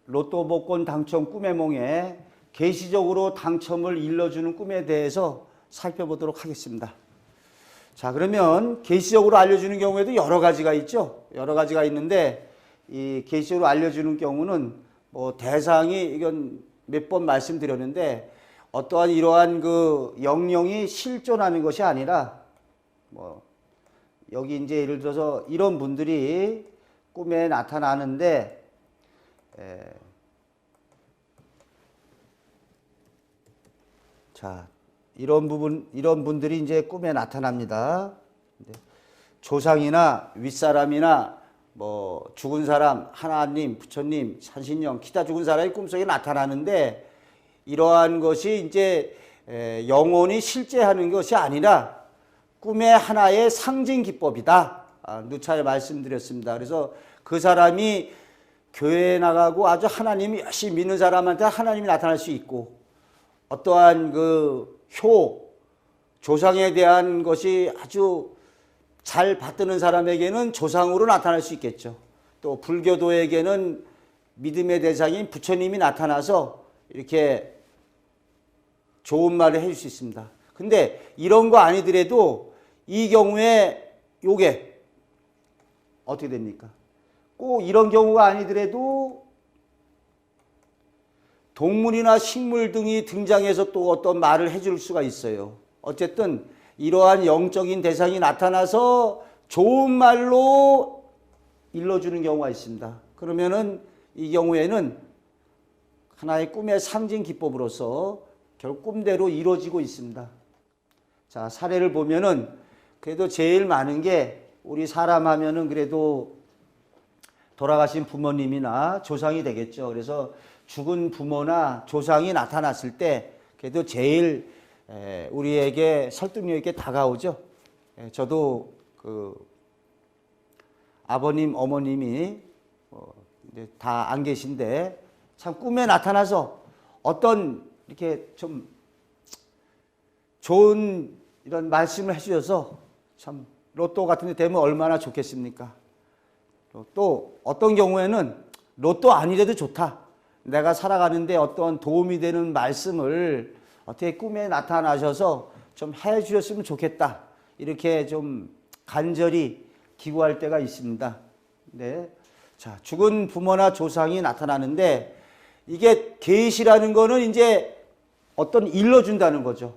로또 복권 당첨 꿈의 몽에 계시적으로 당첨을 일러주는 꿈에 대해서 살펴보도록 하겠습니다. 자, 그러면 계시적으로 알려주는 경우에도 여러 가지가 있죠. 여러 가지가 있는데 이 계시적으로 알려주는 경우는 뭐 대상이 이건 몇 번 말씀드렸는데 어떠한 이러한 그 영령이 실존하는 것이 아니라 뭐 여기 이제 예를 들어서 이런 분들이 꿈에 나타나는데 자, 이런 분들이 이제 꿈에 나타납니다. 조상이나 윗사람이나 뭐 죽은 사람, 하나님, 부처님, 산신령, 기타 죽은 사람이 꿈속에 나타나는데 이러한 것이 이제 영혼이 실제하는 것이 아니라 꿈의 하나의 상징 기법이다. 누차례 말씀드렸습니다. 그래서 그 사람이 교회에 나가고 아주 하나님이 열심히 믿는 사람한테 하나님이 나타날 수 있고 어떠한 그 조상에 대한 것이 아주 잘 받드는 사람에게는 조상으로 나타날 수 있겠죠. 또 불교도에게는 믿음의 대상인 부처님이 나타나서 이렇게 좋은 말을 해줄 수 있습니다. 근데 이런 거 아니더라도 이 경우에 요게 어떻게 됩니까? 꼭 이런 경우가 아니더라도 동물이나 식물 등이 등장해서 또 어떤 말을 해줄 수가 있어요. 어쨌든 이러한 영적인 대상이 나타나서 좋은 말로 일러주는 경우가 있습니다. 그러면은 이 경우에는 하나의 꿈의 상징 기법으로서 결국 꿈대로 이루어지고 있습니다. 자, 사례를 보면은 그래도 제일 많은 게 우리 사람 하면은 그래도 돌아가신 부모님이나 조상이 되겠죠. 그래서 죽은 부모나 조상이 나타났을 때 그래도 제일 우리에게 설득력 있게 다가오죠. 저도 그 아버님, 어머님이 이제 다 안 계신데 참 꿈에 나타나서 어떤 이렇게 좀 좋은 이런 말씀을 해주셔서 참 로또 같은 데 되면 얼마나 좋겠습니까? 또 어떤 경우에는 로또 아니래도 좋다. 내가 살아가는데 어떤 도움이 되는 말씀을 어떻게 꿈에 나타나셔서 좀 해주셨으면 좋겠다. 이렇게 좀 간절히 기구할 때가 있습니다. 네. 자, 죽은 부모나 조상이 나타나는데 이게 계시라는 거는 이제 어떤 일러준다는 거죠.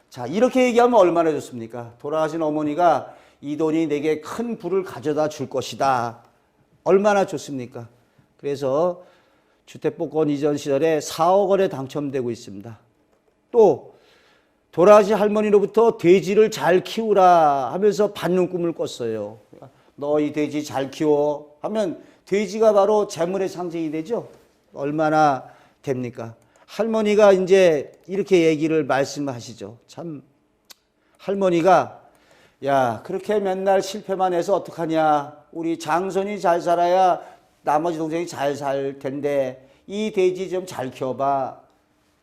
자, 이렇게 얘기하면 얼마나 좋습니까? 돌아가신 어머니가 이 돈이 내게 큰 부를 가져다 줄 것이다. 얼마나 좋습니까? 그래서 주택복권 이전 시절에 4억 원에 당첨되고 있습니다. 또 돌아가신 할머니로부터 돼지를 잘 키우라 하면서 받는 꿈을 꿨어요. 너 이 돼지 잘 키워 하면 돼지가 바로 재물의 상징이 되죠. 얼마나 됩니까? 할머니가 이제 이렇게 얘기를 말씀하시죠. 참 할머니가 야, 그렇게 맨날 실패만 해서 어떡하냐. 우리 장손이 잘 살아야 나머지 동생이 잘 살 텐데 이 돼지 좀 잘 키워봐.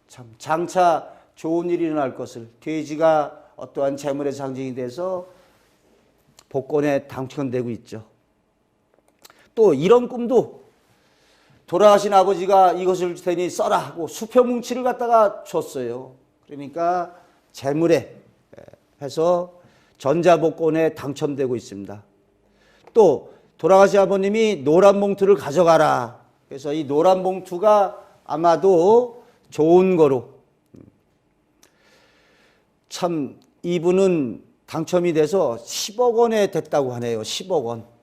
참 장차 좋은 일이 일어날 것을. 돼지가 어떠한 재물의 상징이 돼서 복권에 당첨되고 있죠. 또 이런 꿈도 돌아가신 아버지가 이것을 줄 테니 써라 하고 수표뭉치를 갖다가 줬어요. 그러니까 재물에 해서 전자복권에 당첨되고 있습니다. 또 돌아가신 아버님이 노란 봉투를 가져가라. 그래서 이 노란 봉투가 아마도 좋은 거로 참 이분은 당첨이 돼서 10억 원에 됐다고 하네요. 10억 원.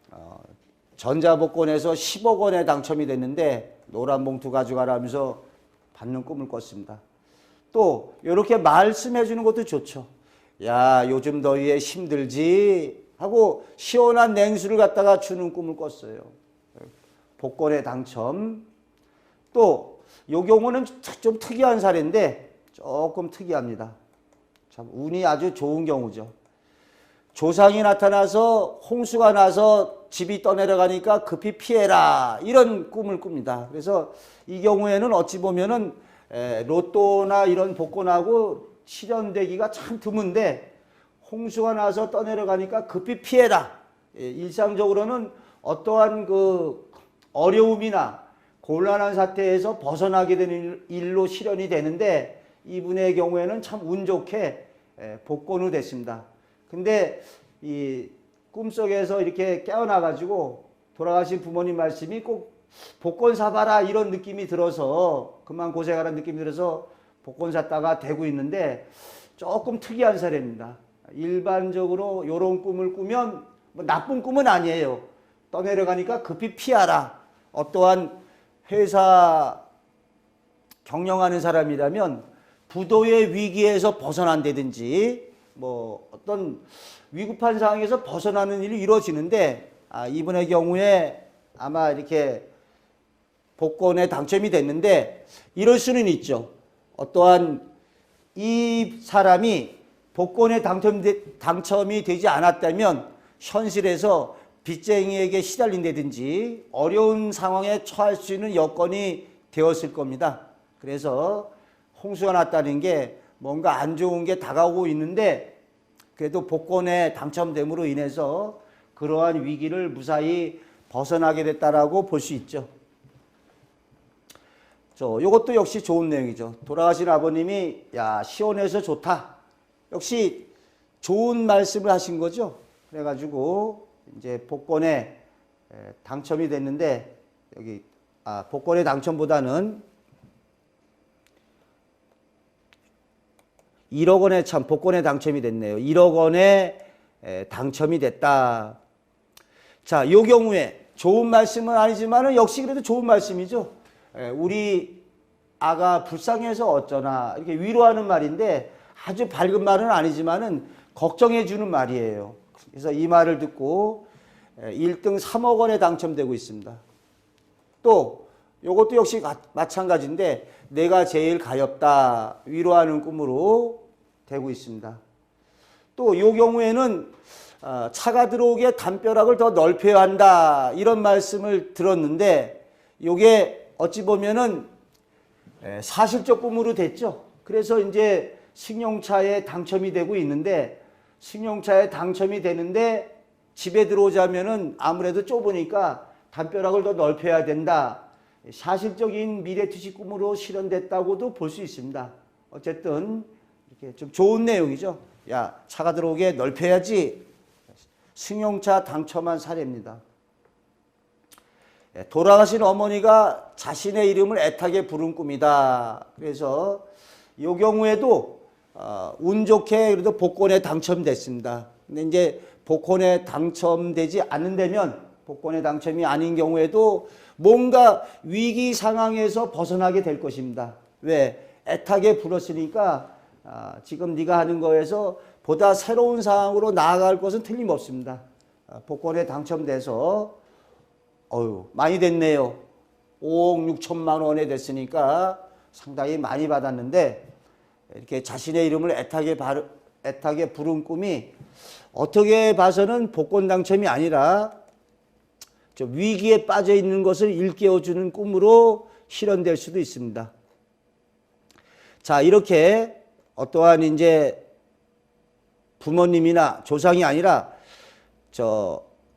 전자복권에서 10억 원에 당첨이 됐는데 노란 봉투 가져가라 하면서 받는 꿈을 꿨습니다. 또 이렇게 말씀해 주는 것도 좋죠. 야, 요즘 더위에 힘들지 하고 시원한 냉수를 갖다가 주는 꿈을 꿨어요. 복권에 당첨. 또 이 경우는 좀 특이한 사례인데 조금 특이합니다. 참 운이 아주 좋은 경우죠. 조상이 나타나서 홍수가 나서 집이 떠내려가니까 급히 피해라. 이런 꿈을 꿉니다. 그래서 이 경우에는 어찌 보면은 로또나 이런 복권하고 실현되기가 참 드문데 홍수가 나서 떠내려가니까 급히 피해라. 일상적으로는 어떠한 그 어려움이나 곤란한 사태에서 벗어나게 되는 일로 실현이 되는데 이분의 경우에는 참 운 좋게 복권 후 됐습니다. 근데 이 꿈속에서 이렇게 깨어나가지고 돌아가신 부모님 말씀이 꼭 복권 사봐라 이런 느낌이 들어서 그만 고생하라는 느낌이 들어서 복권 샀다가 되고 있는데 조금 특이한 사례입니다. 일반적으로 이런 꿈을 꾸면 뭐 나쁜 꿈은 아니에요. 떠내려가니까 급히 피하라. 어떠한 회사 경영하는 사람이라면 부도의 위기에서 벗어난다든지 뭐 어떤 위급한 상황에서 벗어나는 일이 이루어지는데 이분의 경우에 아마 이렇게 복권에 당첨이 됐는데 이럴 수는 있죠. 어떠한 이 사람이 복권에 당첨이 되지 않았다면 현실에서 빚쟁이에게 시달린다든지 어려운 상황에 처할 수 있는 여건이 되었을 겁니다. 그래서 홍수가 났다는 게 뭔가 안 좋은 게 다가오고 있는데 그래도 복권에 당첨됨으로 인해서 그러한 위기를 무사히 벗어나게 됐다라고 볼 수 있죠. 이것도 역시 좋은 내용이죠. 돌아가신 아버님이 야 시원해서 좋다. 역시 좋은 말씀을 하신 거죠. 그래가지고 이제 복권에 당첨이 됐는데 여기 복권의 당첨보다는 1억 원에 참 복권에 당첨이 됐네요. 1억 원에 당첨이 됐다. 자, 이 경우에 좋은 말씀은 아니지만 역시 그래도 좋은 말씀이죠. 우리 아가 불쌍해서 어쩌나 이렇게 위로하는 말인데 아주 밝은 말은 아니지만은 걱정해 주는 말이에요. 그래서 이 말을 듣고 1등 3억 원에 당첨되고 있습니다. 또 이것도 역시 마찬가지인데 내가 제일 가엾다 위로하는 꿈으로 되고 있습니다. 또 이 경우에는 차가 들어오게 담벼락을 더 넓혀야 한다 이런 말씀을 들었는데 이게 어찌 보면은 사실적 꿈으로 됐죠. 그래서 이제 승용차에 당첨이 되고 있는데 승용차에 당첨이 되는데 집에 들어오자면은 아무래도 좁으니까 담벼락을 더 넓혀야 된다. 사실적인 미래투시 꿈으로 실현됐다고도 볼 수 있습니다. 어쨌든 이렇게 좀 좋은 내용이죠. 야, 차가 들어오게 넓혀야지. 승용차 당첨한 사례입니다. 돌아가신 어머니가 자신의 이름을 애타게 부른 꿈이다. 그래서 이 경우에도 운 좋게 그래도 복권에 당첨됐습니다. 근데 이제 복권에 당첨되지 않는다면 복권에 당첨이 아닌 경우에도 뭔가 위기 상황에서 벗어나게 될 것입니다. 왜? 애타게 불었으니까 지금 네가 하는 거에서 보다 새로운 상황으로 나아갈 것은 틀림없습니다. 복권에 당첨돼서 많이 됐네요. 5억 6천만 원에 됐으니까 상당히 많이 받았는데 이렇게 자신의 이름을 애타게 부른 꿈이 어떻게 봐서는 복권 당첨이 아니라 위기에 빠져 있는 것을 일깨워주는 꿈으로 실현될 수도 있습니다. 자, 이렇게 어떠한 이제 부모님이나 조상이 아니라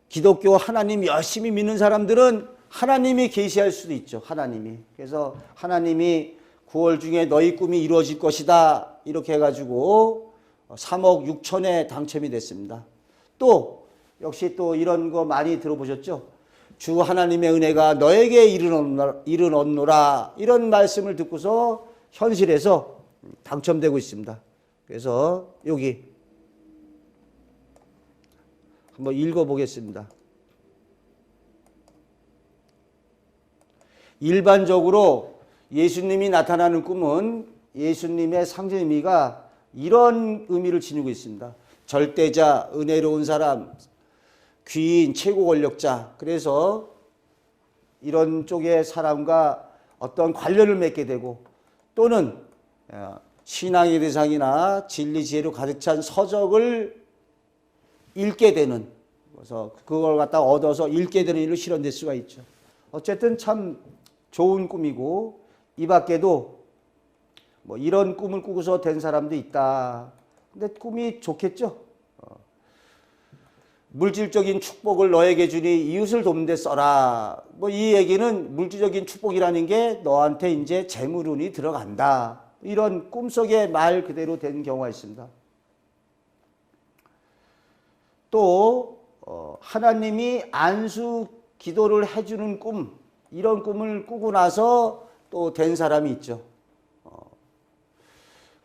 기독교 하나님 열심히 믿는 사람들은 하나님이 계시할 수도 있죠. 하나님이. 그래서 하나님이 9월 중에 너희 꿈이 이루어질 것이다. 이렇게 해가지고 3억 6천에 당첨이 됐습니다. 또 역시 또 이런 거 많이 들어보셨죠? 주 하나님의 은혜가 너에게 이르렀노라. 이런 말씀을 듣고서 현실에서 당첨되고 있습니다. 그래서 여기 한번 읽어보겠습니다. 일반적으로 예수님이 나타나는 꿈은 예수님의 상징 의미가 이런 의미를 지니고 있습니다. 절대자, 은혜로운 사람, 귀인, 최고 권력자. 그래서 이런 쪽의 사람과 어떤 관련을 맺게 되고 또는 신앙의 대상이나 진리 지혜로 가득 찬 서적을 읽게 되는, 그래서 그걸 갖다 얻어서 읽게 되는 일로 실현될 수가 있죠. 어쨌든 참 좋은 꿈이고 이 밖에도 뭐 이런 꿈을 꾸고서 된 사람도 있다. 근데 꿈이 좋겠죠. 물질적인 축복을 너에게 주니 이웃을 돕는 데 써라. 뭐 이 얘기는 물질적인 축복이라는 게 너한테 이제 재물운이 들어간다. 이런 꿈속의 말 그대로 된 경우가 있습니다. 또 하나님이 안수 기도를 해주는 꿈, 이런 꿈을 꾸고 나서 또 된 사람이 있죠.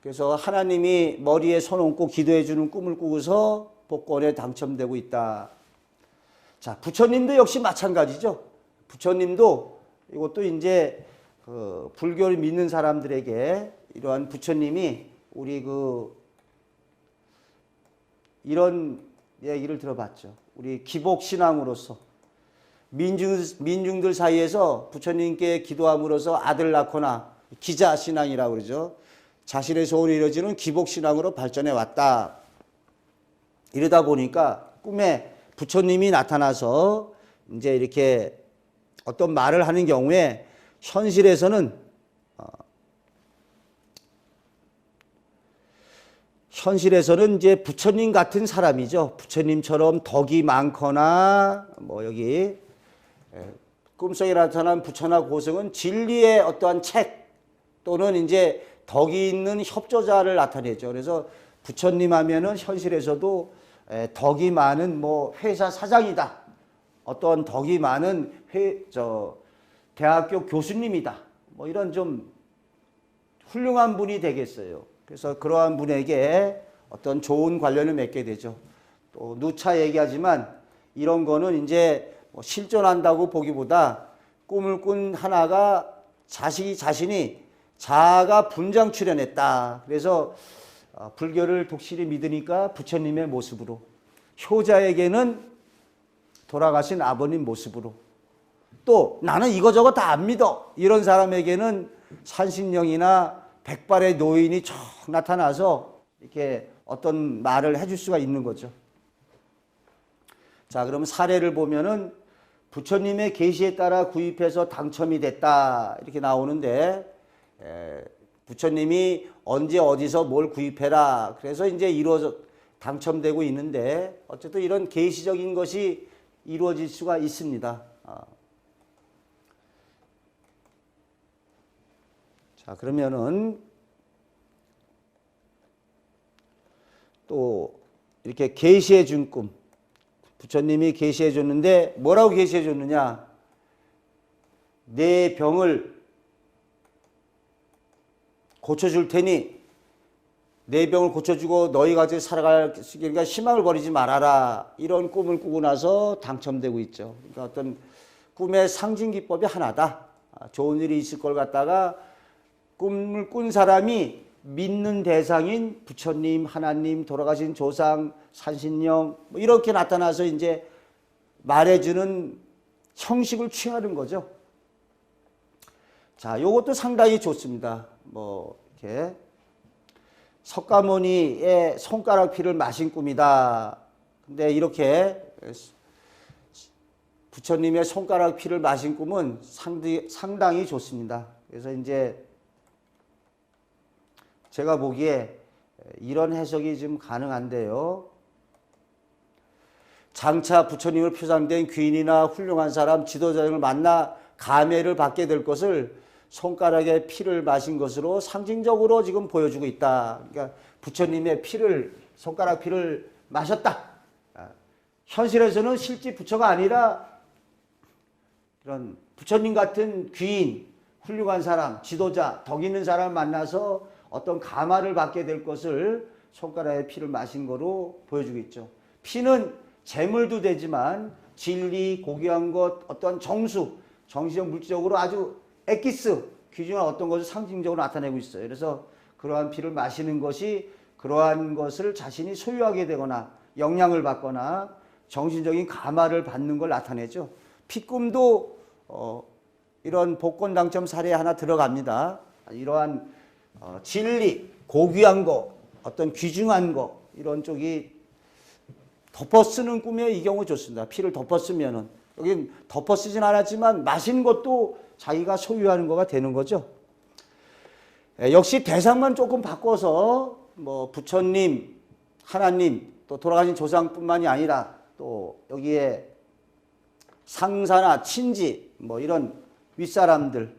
그래서 하나님이 머리에 손 얹고 기도해 주는 꿈을 꾸고서 복권에 당첨되고 있다. 자, 부처님도 역시 마찬가지죠. 부처님도 이것도 이제 그 불교를 믿는 사람들에게 이러한 부처님이 우리 이런 얘기를 들어봤죠. 우리 기복신앙으로서 민중들 사이에서 부처님께 기도함으로써 아들 낳거나 기자신앙이라고 그러죠. 자신의 소원이 이루어지는 기복신앙으로 발전해 왔다. 이러다 보니까 꿈에 부처님이 나타나서 이제 이렇게 어떤 말을 하는 경우에 현실에서는 이제 부처님 같은 사람이죠. 부처님처럼 덕이 많거나 뭐 여기 꿈속에 나타난 부처나 고승은 진리의 어떠한 책 또는 이제 덕이 있는 협조자를 나타내죠. 그래서 부처님 하면은 현실에서도 덕이 많은 뭐 회사 사장이다. 어떤 덕이 많은 대학교 교수님이다. 뭐 이런 좀 훌륭한 분이 되겠어요. 그래서 그러한 분에게 어떤 좋은 관련을 맺게 되죠. 또 누차 얘기하지만 이런 거는 이제 뭐 실존한다고 보기보다 꿈을 꾼 하나가 자신이 자아가 분장 출현했다. 그래서 불교를 독실히 믿으니까 부처님의 모습으로, 효자에게는 돌아가신 아버님 모습으로, 또 나는 이거저거 다 안 믿어 이런 사람에게는 산신령이나 백발의 노인이 쭉 나타나서 이렇게 어떤 말을 해줄 수가 있는 거죠. 자, 그럼 사례를 보면은 부처님의 계시에 따라 구입해서 당첨이 됐다 이렇게 나오는데, 부처님이 언제 어디서 뭘 구입해라 그래서 이제 당첨되고 있는데, 어쨌든 이런 계시적인 것이 이루어질 수가 있습니다. 자, 그러면은 또 이렇게 계시해 준 꿈, 부처님이 계시해 줬는데 뭐라고 계시해 줬느냐? 내 병을 고쳐줄 테니 내 병을 고쳐주고 너희가 살아갈 그러니까 희망을 버리지 말아라. 이런 꿈을 꾸고 나서 당첨되고 있죠. 그러니까 어떤 꿈의 상징 기법이 하나다. 좋은 일이 있을 걸 갖다가 꿈을 꾼 사람이 믿는 대상인 부처님, 하나님, 돌아가신 조상, 산신령 뭐 이렇게 나타나서 이제 말해주는 형식을 취하는 거죠. 자, 요것도 상당히 좋습니다. 뭐 이렇게 석가모니의 손가락 피를 마신 꿈이다. 근데 이렇게 부처님의 손가락 피를 마신 꿈은 상당히 좋습니다. 그래서 이제 제가 보기에 이런 해석이 좀 가능한데요. 장차 부처님을 표상된 귀인이나 훌륭한 사람, 지도자 등을 만나 감회를 받게 될 것을 손가락에 피를 마신 것으로 상징적으로 지금 보여주고 있다. 그러니까 부처님의 손가락 피를 마셨다. 현실에서는 실제 부처가 아니라 이런 부처님 같은 귀인, 훌륭한 사람, 지도자, 덕 있는 사람을 만나서 어떤 감화를 받게 될 것을 손가락에 피를 마신 거로 보여주고 있죠. 피는 재물도 되지만 진리, 고귀한 것, 어떤 정수, 정신적, 물질적으로 아주 엑기스, 귀중한 어떤 것을 상징적으로 나타내고 있어요. 그래서 그러한 피를 마시는 것이 그러한 것을 자신이 소유하게 되거나 영향을 받거나 정신적인 감화를 받는 걸 나타내죠. 피꿈도 이런 복권 당첨 사례에 하나 들어갑니다. 이러한 진리, 고귀한 거, 어떤 귀중한 거 이런 쪽이 덮어쓰는 꿈에 이 경우 좋습니다. 피를 덮어쓰면은 여긴 덮어쓰진 않았지만 마신 것도 자기가 소유하는 거가 되는 거죠. 역시 대상만 조금 바꿔서 뭐 부처님, 하나님, 또 돌아가신 조상뿐만이 아니라 또 여기에 상사나 친지 뭐 이런 윗사람들,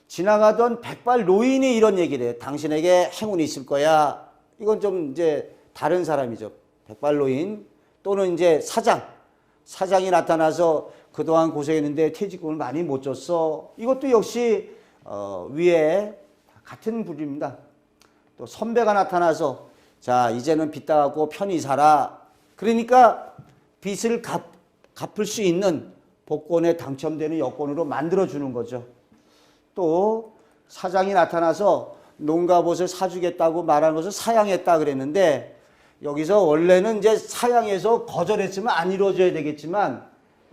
지나가던 백발 노인이 이런 얘기를 해요. 당신에게 행운이 있을 거야. 이건 좀 이제 다른 사람이죠. 백발 노인 또는 이제 사장이 나타나서 그동안 고생했는데 퇴직금을 많이 못 줬어. 이것도 역시 위에 같은 부류입니다. 또 선배가 나타나서 자 이제는 빚 다 갚고 편히 살아. 그러니까 빚을 갚을 수 있는 복권에 당첨되는 여건으로 만들어주는 거죠. 또 사장이 나타나서 농가봇을 사주겠다고 말하는 것을 사양했다 그랬는데 여기서 원래는 이제 사양해서 거절했으면 안 이루어져야 되겠지만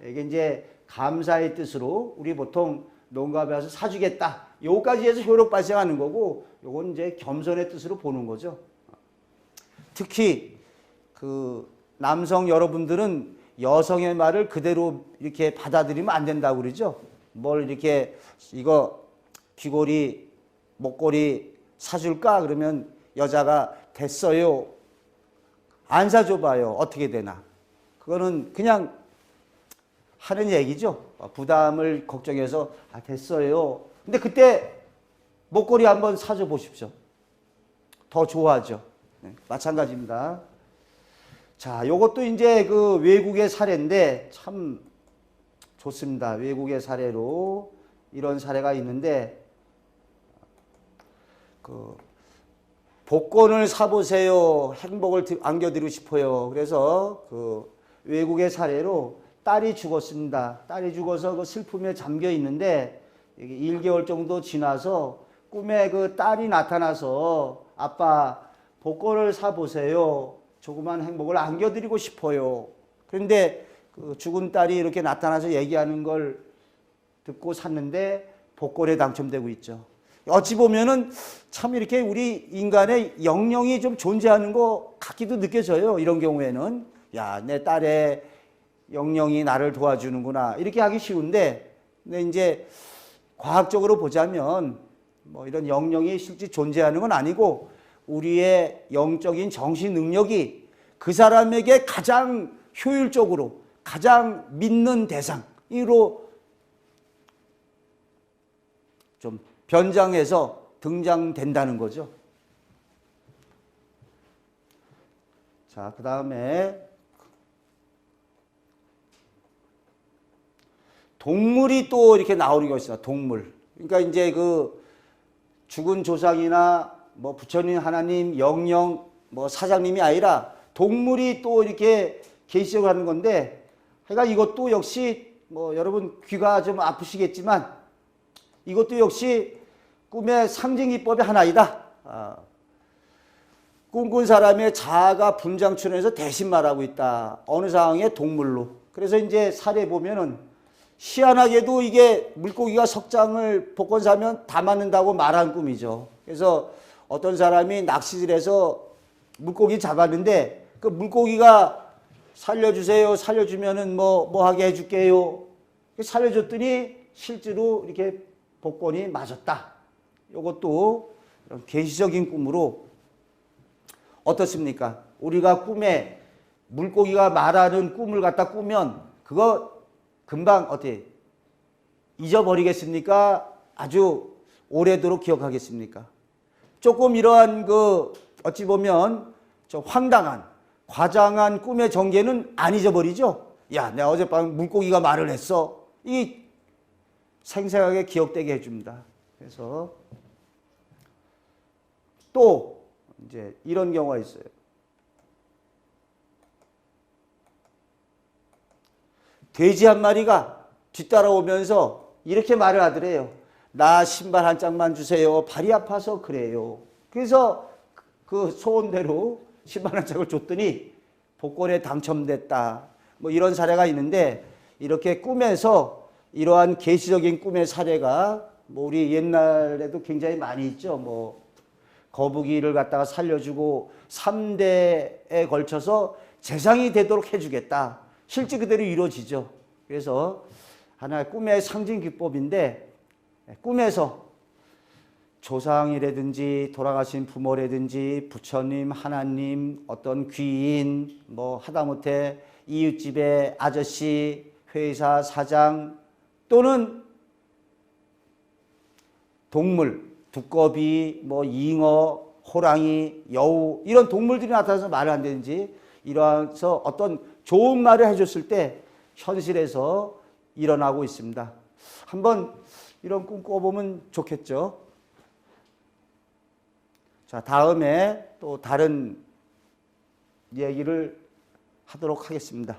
이게 이제 감사의 뜻으로 우리 보통 농가밭을 사주겠다. 요까지 해서 효력 발생하는 거고 요건 이제 겸손의 뜻으로 보는 거죠. 특히 그 남성 여러분들은 여성의 말을 그대로 이렇게 받아들이면 안 된다고 그러죠. 뭘 이렇게 이거 귀걸이, 목걸이 사줄까? 그러면 여자가 됐어요. 안 사줘봐요. 어떻게 되나. 그거는 그냥 하는 얘기죠. 부담을 걱정해서 됐어요. 근데 그때 목걸이 한번 사줘 보십시오. 더 좋아하죠. 네, 마찬가지입니다. 자, 요것도 이제 그 외국의 사례인데 참 좋습니다. 외국의 사례로 이런 사례가 있는데 그 복권을 사보세요. 행복을 안겨드리고 싶어요. 그래서 그 외국의 사례로 딸이 죽었습니다. 딸이 죽어서 그 슬픔에 잠겨 있는데 1개월 정도 지나서 꿈에 그 딸이 나타나서 아빠 복권을 사보세요. 조그만 행복을 안겨드리고 싶어요. 그런데 그 죽은 딸이 이렇게 나타나서 얘기하는 걸 듣고 샀는데 복권에 당첨되고 있죠. 어찌 보면은 참 이렇게 우리 인간의 영령이 좀 존재하는 것 같기도 느껴져요. 이런 경우에는 야, 내 딸의 영령이 나를 도와주는구나 이렇게 하기 쉬운데, 근데 이제 과학적으로 보자면 뭐 이런 영령이 실제 존재하는 건 아니고 우리의 영적인 정신 능력이 그 사람에게 가장 효율적으로 가장 믿는 대상으로 좀 변장해서 등장된다는 거죠. 자, 그 다음에 동물이 또 이렇게 나오는 것이 있어요. 동물. 그러니까 이제 그 죽은 조상이나 뭐 부처님, 하나님, 영령, 뭐 사장님이 아니라 동물이 또 이렇게 계시적으로 하는 건데, 그러니까 이것도 역시 뭐 여러분 귀가 좀 아프시겠지만 이것도 역시 꿈의 상징기법의 하나이다. 꿈꾼 사람의 자아가 분장출현해서 대신 말하고 있다. 어느 상황의 동물로. 그래서 이제 사례 보면은 희한하게도 이게 물고기가 석장을 복권 사면 다 맞는다고 말한 꿈이죠. 그래서 어떤 사람이 낚시질해서 물고기 잡았는데 그 물고기가 살려주세요. 살려주면은 뭐 하게 해줄게요. 살려줬더니 실제로 이렇게 복권이 맞았다. 이것도 계시적인 꿈으로 어떻습니까? 우리가 꿈에 물고기가 말하는 꿈을 갖다 꾸면 그거 금방 어떻게 잊어버리겠습니까? 아주 오래도록 기억하겠습니까? 조금 이러한 그 어찌 보면 좀 황당한 과장한 꿈의 전개는 안 잊어버리죠. 야, 내가 어젯밤 물고기가 말을 했어. 이 생생하게 기억되게 해줍니다. 그래서 또 이제 이런 경우가 있어요. 돼지 한 마리가 뒤따라오면서 이렇게 말을 하더래요. 나 신발 한 짝만 주세요. 발이 아파서 그래요. 그래서 그 소원대로 신발 한 짝을 줬더니 복권에 당첨됐다. 뭐 이런 사례가 있는데, 이렇게 꿈에서 이러한 계시적인 꿈의 사례가 뭐 우리 옛날에도 굉장히 많이 있죠. 뭐 거북이를 갖다가 살려주고 3대에 걸쳐서 재상이 되도록 해주겠다. 실제 그대로 이루어지죠. 그래서 하나의 꿈의 상징 기법인데, 꿈에서 조상이라든지 돌아가신 부모라든지 부처님, 하나님, 어떤 귀인, 뭐 하다못해 이웃집의 아저씨, 회사 사장 또는 동물, 두꺼비, 뭐 잉어, 호랑이, 여우 이런 동물들이 나타나서 말을 한다든지 이러해서 어떤 좋은 말을 해줬을 때 현실에서 일어나고 있습니다. 한번 이런 꿈 꿔보면 좋겠죠. 자, 다음에 또 다른 얘기를 하도록 하겠습니다.